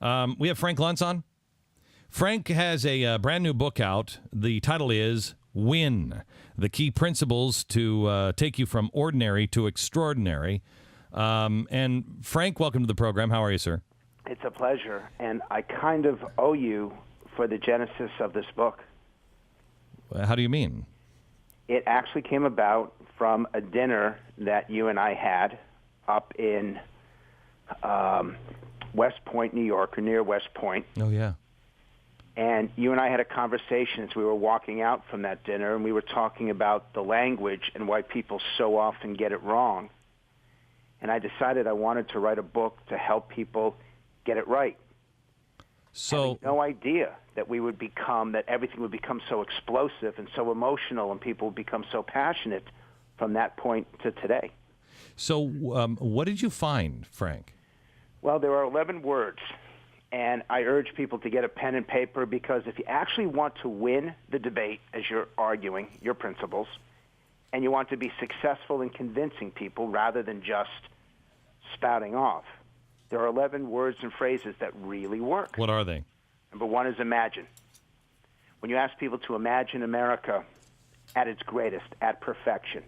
We have Frank Luntz on. Frank has a brand new book out. The title is Win, the Key Principles to Take You from Ordinary to Extraordinary. And Frank, welcome to the program. How are you, sir? It's a pleasure, and I kind of owe you for the genesis of this book. How do you mean? It actually came about from a dinner that you and I had up in West Point, New York, or near West Point. Oh, yeah. And you and I had a conversation as we were walking out from that dinner, and we were talking about the language and why people so often get it wrong. And I decided I wanted to write a book to help people get it right. So, having no idea that we would become, that everything would become so explosive and so emotional and people would become so passionate from that point to today. So what did you find, Frank? Well, there are 11 words, and I urge people to get a pen and paper because if you actually want to win the debate as you're arguing your principles, and you want to be successful in convincing people rather than just spouting off, there are 11 words and phrases that really work. What are they? Number one is imagine. When you ask people to imagine America at its greatest, at perfection,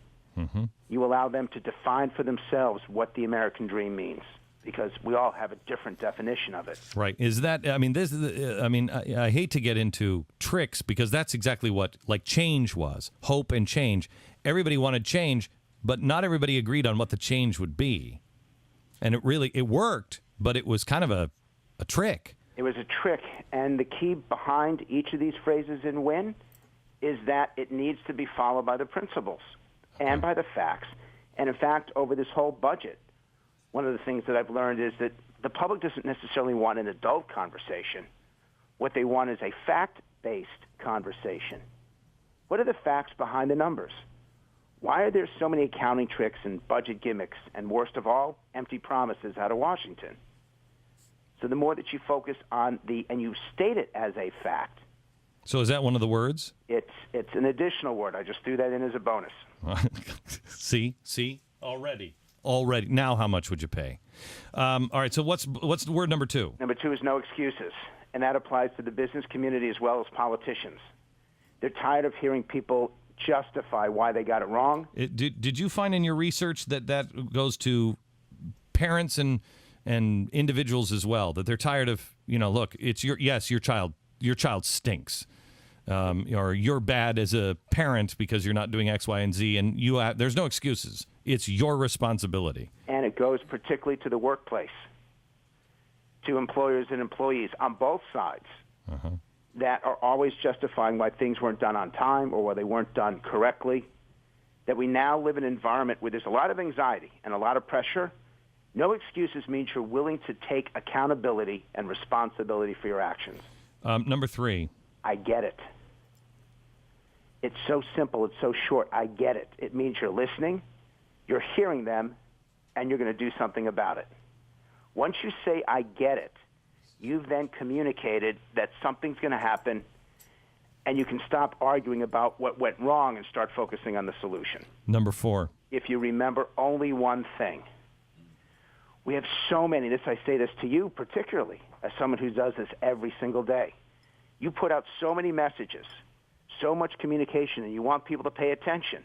you allow them to define for themselves what the American dream means, because we all have a different definition of it. Right. Is that, I mean, I hate to get into tricks because that's exactly what, like, change was. Hope and change. Everybody wanted change, but not everybody agreed on what the change would be. And it worked, but it was kind of a trick. It was a trick, and the key behind each of these phrases in WIN is that it needs to be followed by the principles and by the facts. And in fact, over this whole budget, one of the things that I've learned is that the public doesn't necessarily want an adult conversation. What they want is a fact-based conversation. What are the facts behind the numbers? Why are there so many accounting tricks and budget gimmicks and, worst of all, empty promises out of Washington? So the more that you focus on and you state it as a fact. So is that one of the words? It's an additional word. I just threw that in as a bonus. See? Already. Now how much would you pay? All right, so what's the word number two? Number two is no excuses, and that applies to the business community as well as politicians. They're tired of hearing people justify why they got it wrong. Did you find in your research that goes to parents and individuals as well, that they're tired of, look, it's your child stinks, or you're bad as a parent because you're not doing X, Y, and Z, and there's no excuses. It's your responsibility. And it goes particularly to the workplace, to employers and employees on both sides. That are always justifying why things weren't done on time or why they weren't done correctly, that we now live in an environment where there's a lot of anxiety and a lot of pressure. No excuses means you're willing to take accountability and responsibility for your actions. Number three. I get it. It's so simple. It's so short. I get it. It means you're listening, you're hearing them, and you're going to do something about it. Once you say, I get it, you've then communicated that something's going to happen, and you can stop arguing about what went wrong and start focusing on the solution. Number four. If you remember only one thing. We have so many, I say this to you particularly, as someone who does this every single day. You put out so many messages, so much communication, and you want people to pay attention.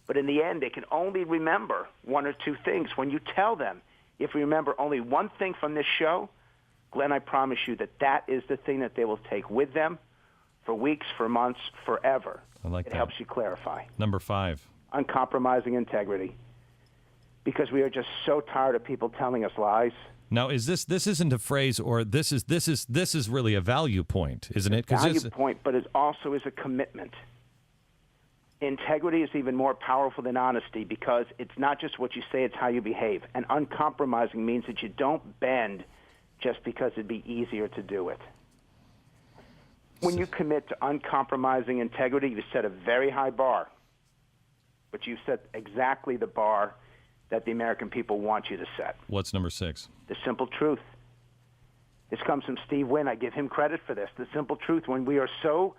But in the end, they can only remember one or two things. When you tell them, if you remember only one thing from this show, Glenn, I promise you that is the thing that they will take with them for weeks, for months, forever. I like that. It helps you clarify. Number five. Uncompromising integrity. Because we are just so tired of people telling us lies. Now, is this isn't a phrase, or this is really a value point, isn't it? Value point, but it also is a commitment. Integrity is even more powerful than honesty because it's not just what you say, it's how you behave. And uncompromising means that you don't bend just because it'd be easier to do it. When you commit to uncompromising integrity, you set a very high bar, but you set exactly the bar that the American people want you to set. What's number six? The simple truth. This comes from Steve Wynn. I give him credit for this. The simple truth, when we are so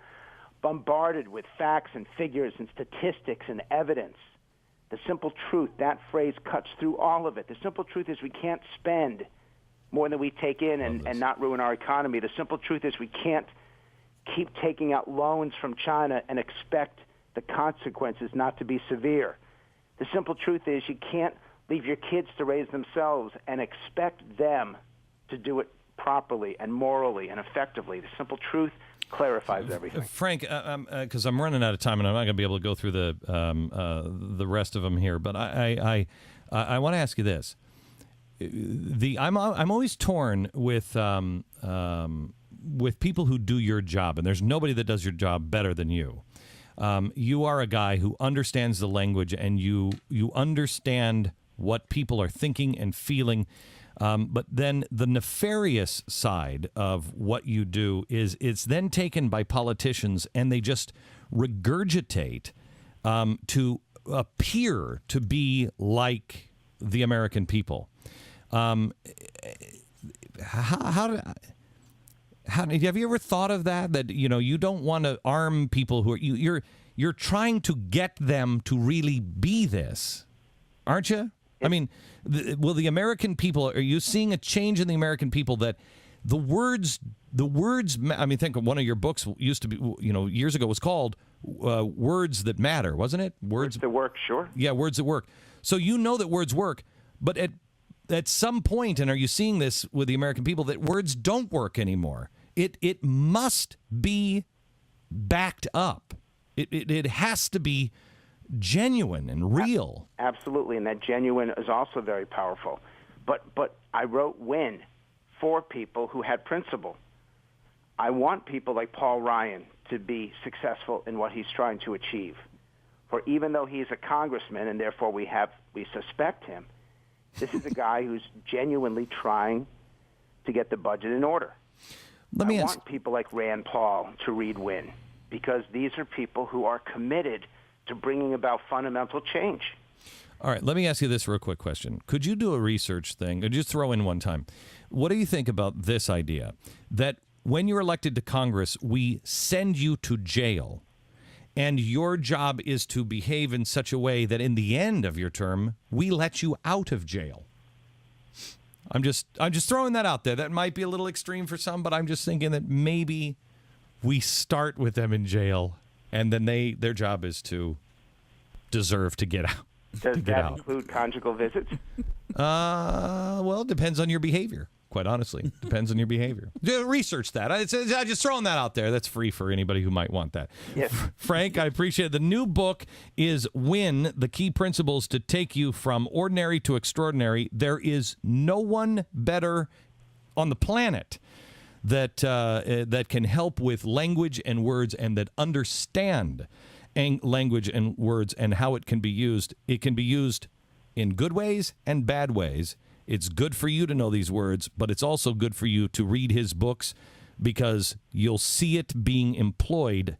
bombarded with facts and figures and statistics and evidence, the simple truth, that phrase cuts through all of it. The simple truth is we can't spend more than we take in and not ruin our economy. The simple truth is we can't keep taking out loans from China and expect the consequences not to be severe. The simple truth is you can't leave your kids to raise themselves and expect them to do it properly and morally and effectively. The simple truth clarifies everything. Frank, because I'm running out of time and I'm not going to be able to go through the rest of them here, but I want to ask you this. I'm always torn with people who do your job, and there's nobody that does your job better than you. You are a guy who understands the language, and you understand what people are thinking and feeling. But then the nefarious side of what you do is it's then taken by politicians, and they just regurgitate to appear to be like the American people. Have you ever thought of that? That you don't want to arm people who are you're trying to get them to really be this, aren't you? I mean, will the American people? Are you seeing a change in the American people that the words? I mean, think of one of your books used to be, years ago was called "Words That Matter," wasn't it? Words that work, sure. Yeah, words that work. So that words work, but at some point, and are you seeing this with the American people, that words don't work anymore? It must be backed up. It has to be genuine and real. Absolutely, and that genuine is also very powerful. But I wrote "Win" for people who had principle. I want people like Paul Ryan to be successful in what he's trying to achieve. For even though he's a congressman and therefore we suspect him, this is a guy who's genuinely trying to get the budget in order. I want people like Rand Paul to read "Win" because these are people who are committed to bringing about fundamental change. All right, let me ask you this real quick question. Could you do a research thing, or just throw in one time? What do you think about this idea that when you're elected to Congress, we send you to jail, and your job is to behave in such a way that in the end of your term, we let you out of jail? I'm just throwing that out there. That might be a little extreme for some, but I'm just thinking that maybe we start with them in jail, and then their job is to deserve to get out. Does that include conjugal visits? Well, it depends on your behavior. Quite honestly, depends on your behavior. Research that. I'm just throwing that out there. That's free for anybody who might want that. Yes. Frank, I appreciate it. The new book is "Win: The Key Principles to Take You from Ordinary to Extraordinary." There is no one better on the planet that can help with language and words, and that understand language and words and how it can be used. It can be used in good ways and bad ways. It's good for you to know these words, but it's also good for you to read his books, because you'll see it being employed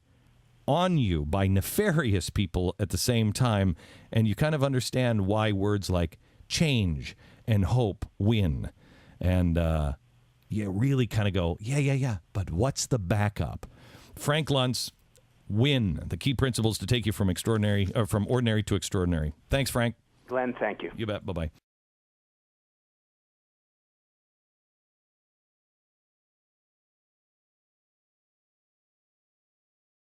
on you by nefarious people at the same time, and you kind of understand why words like change and hope win. And you really kind of go, yeah, but what's the backup? Frank Luntz, "Win: The Key Principles to Take You from Ordinary to Extraordinary." Thanks, Frank. Glenn, thank you. You bet. Bye-bye.